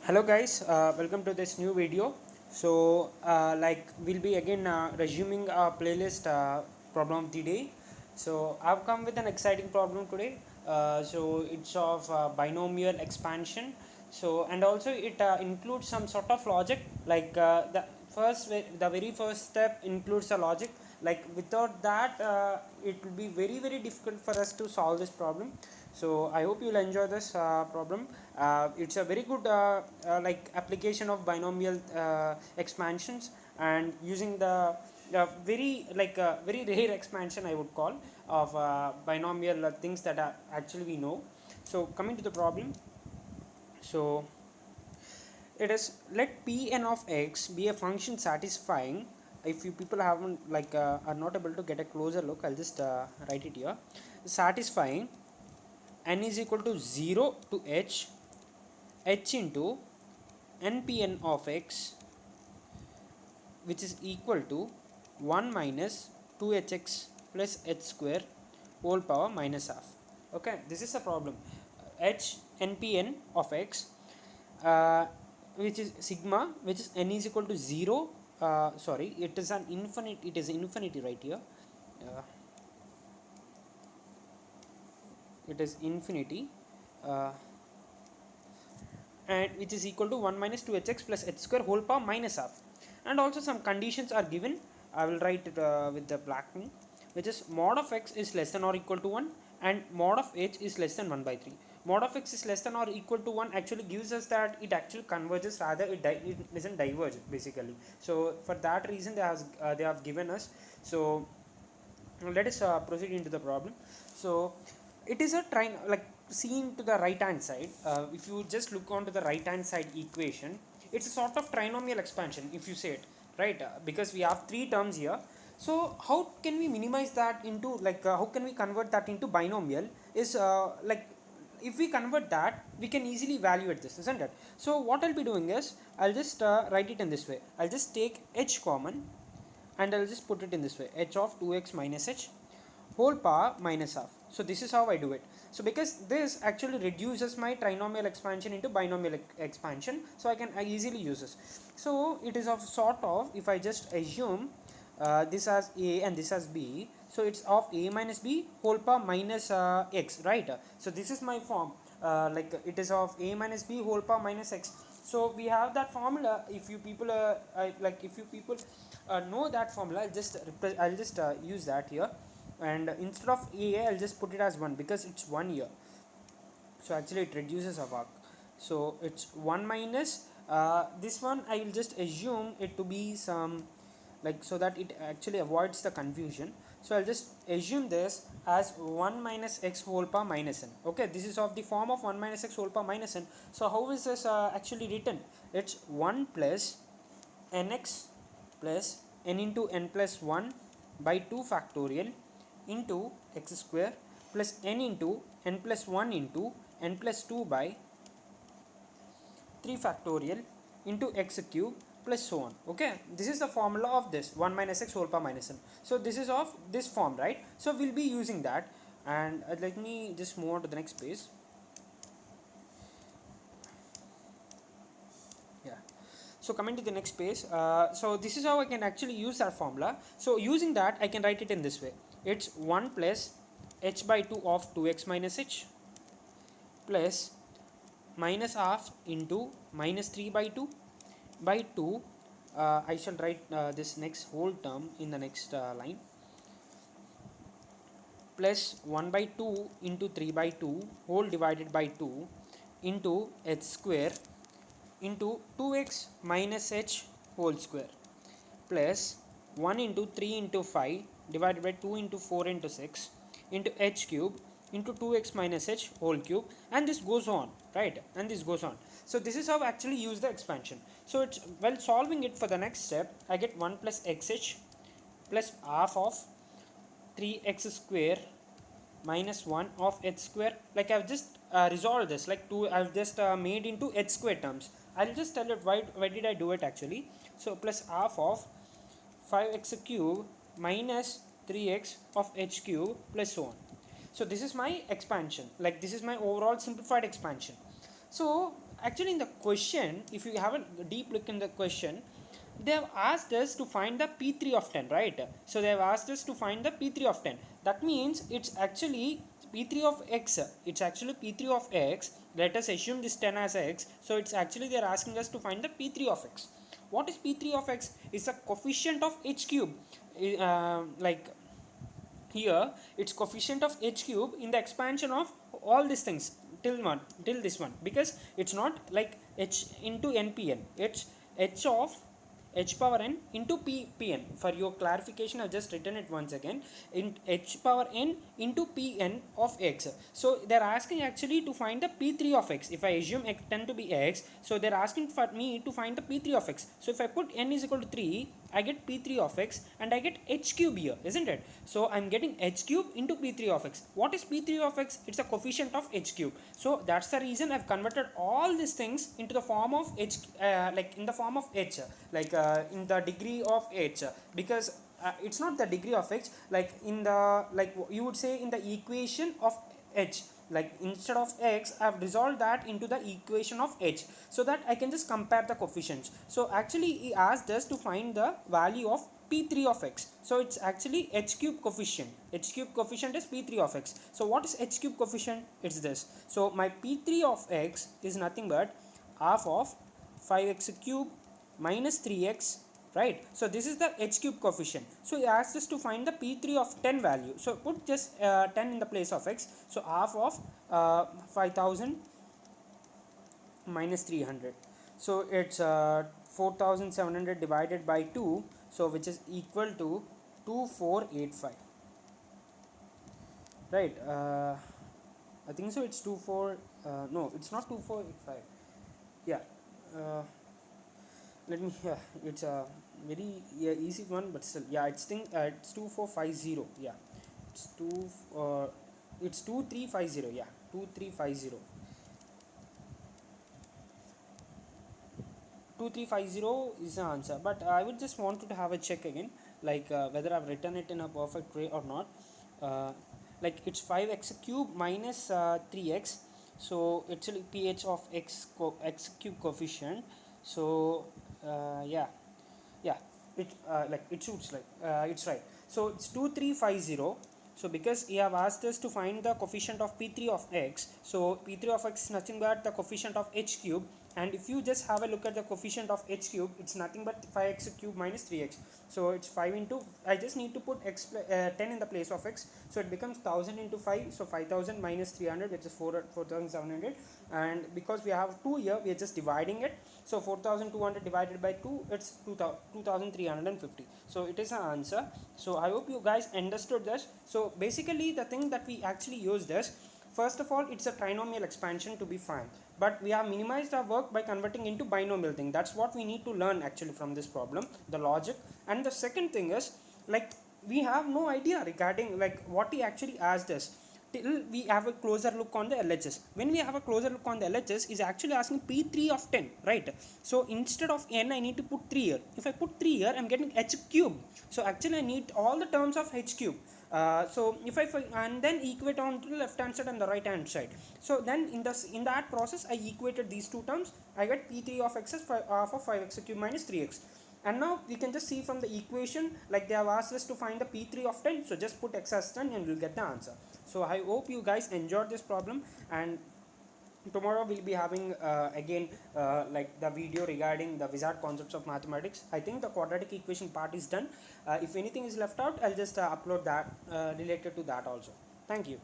Hello guys, welcome to this new video. We'll be again resuming our playlist problem of the day. So I've come with an exciting problem today. It's of binomial expansion. And also it includes some sort of logic. The very first step includes a logic. Like without that, it will be very difficult for us to solve this problem. So I hope you'll enjoy this problem. It's a very good application of binomial expansions, and using the very rare expansion I would call of binomial things that are actually we know. So coming to the problem, so it is, let Pn of x be a function satisfying. If you people haven't are not able to get a closer look, I'll just write it here. Satisfying n is equal to 0 to h into npn of x, which is equal to 1 minus 2hx plus h square whole power minus half. Okay, this is a problem. H npn of x, uh, which is sigma, which is n is equal to 0. Sorry, it is an infinite, it is infinity right here. uh, it is infinity, uh, and which is equal to 1 minus 2hx plus h square whole power minus half. And also some conditions are given. I will write it with the blacking, which is mod of x is less than or equal to 1, and mod of h is less than 1 by 3. Mod of x is less than or equal to 1 actually gives us that it actually converges, rather it doesn't diverge basically. So for that reason they have given us. So let us proceed into the problem. So it is a like seen to the right hand side. If you just look onto the right hand side equation, it's a sort of trinomial expansion if you say it right, because we have three terms here. So how can we minimize that into how can we convert that into binomial is if we convert that, we can easily evaluate this, isn't it? So what I'll be doing is, I'll just write it in this way. I'll just take h common, and I'll just put it in this way: h of 2x minus h whole power minus half. So this is how I do it. So because this actually reduces my trinomial expansion into binomial expansion, so I easily use this. So it is of sort of, if I just assume this as a and this as b, so it's of a minus b whole power minus x, right? So this is my form. It is of a minus b whole power minus x. So we have that formula. If you people know that formula, I'll just use that here. And instead of a, I'll just put it as 1 because it's 1 year. So actually it reduces our work. So it's 1 minus this one. I will just assume it to be some, so that it actually avoids the confusion. So I'll just assume this as 1 minus x whole power minus n. Okay, this is of the form of 1 minus x whole power minus n. So how is this actually written? It's 1 plus nx plus n into n plus 1 by 2 factorial into x square plus n into n plus 1 into n plus 2 by 3 factorial into x cube plus so on. Okay, this is the formula of this 1 minus x whole power minus n. So this is of this form, right? So we'll be using that. And let me just move on to the next page. Yeah, so coming to the next page, so this is how I can actually use that formula. So using that, I can write it in this way. It's 1 plus h by 2 of 2x minus h plus minus half into minus 3 by 2 by 2. I shall write this next whole term in the next line, plus 1 by 2 into 3 by 2 whole divided by 2 into h square into 2x minus h whole square plus 1 into 3 into 5 divided by 2 into 4 into 6 into h cube into 2x minus h whole cube, and this goes on, right? And this goes on. So this is how I actually use the expansion. So it's, while solving it for the next step, I get 1 plus xh plus half of 3x square minus 1 of h square. Like I've just resolved this, I've just made into h square terms. I'll just tell it why did I do it actually. So plus half of 5x cube minus 3x of h cube plus so on. So this is my expansion, like this is my overall simplified expansion. So actually in the question, if you have a deep look in the question, they have asked us to find the P3 of 10, right? So they have asked us to find the P3 of 10. That means it's actually P3 of x. It's actually P3 of x. Let us assume this 10 as x. So it's actually they are asking us to find the P3 of x. What is P3 of x? It's a coefficient of h cube. Like here it's coefficient of h cube in the expansion of all these things till this one, because it's not like h into npn, it's h of h power n into pn. For your clarification I've just written it once again, in h power n into pn of x. So they're asking actually to find the p3 of x. If I assume x 10 to be x, so they're asking for me to find the p3 of x. So if I put n is equal to 3, I get p3 of x and I get h cube here, isn't it? So I'm getting h cube into p3 of x. What is p3 of x? It's a coefficient of h cube. So that's the reason I've converted all these things into the form of h, like in the form of h, like in the degree of h, because it's not the degree of h, like in the, like you would say in the equation of h, like instead of x I have resolved that into the equation of h, so that I can just compare the coefficients. So actually he asked us to find the value of p3 of x. So it's actually h cube coefficient. H cube coefficient is p3 of x. So what is h cube coefficient? It's this. So my p3 of x is nothing but half of 5x cube minus 3x, right? So this is the h cube coefficient. So he asked us to find the p3 of 10 value. So put just 10 in the place of x. So half of 5000 minus 300. So it's 4700 divided by 2, so which is equal to 2485, right? I think so it's 24, no it's not 2485, yeah. uh, Let me, yeah, it's a very, yeah, easy one, but still, yeah, it's 2450, yeah, it's it's 2350, yeah, 2350, 2350 is the answer. But I would just wanted to have a check again, like whether I've written it in a perfect way or not. uh, like it's 5x cube minus 3x, so it's a ph of x cube coefficient. So yeah, yeah, it like it suits, like it's right. So it's 2350. So because you have asked us to find the coefficient of p3 of x, so p3 of x is nothing but the coefficient of h cube. And if you just have a look at the coefficient of h cube, it's nothing but 5x cube minus 3x. So it's 5 into, I just need to put 10 in the place of x, so it becomes 1000 into 5, so 5000 minus 300, which is 4700. And because we have 2 here, we are just dividing it. So 4200 divided by 2, it's 2350. So it is an answer. So I hope you guys understood this. So basically the thing that we actually used is, first of all, it's a trinomial expansion to be fine, but we have minimized our work by converting into binomial thing. That's what we need to learn actually from this problem, the logic. And the second thing is, like, we have no idea regarding like what he actually asked us till we have a closer look on the LHS. When we have a closer look on the LHS, is actually asking P3 of 10, right? So instead of n, I need to put 3 here. If I put 3 here, I'm getting h cube. So actually I need all the terms of h cube. So if I, and then equate on to the left hand side and the right hand side. So then in that process I equated these two terms. I get p3 of x as half of 5x cube minus 3x. And now we can just see from the equation, like they have asked us to find the p3 of 10, so just put x as 10 and we'll get the answer. So I hope you guys enjoyed this problem, and tomorrow we'll be having again like the video regarding the wizard concepts of mathematics. I think the quadratic equation part is done. If anything is left out, I'll just upload that related to that also. Thank you.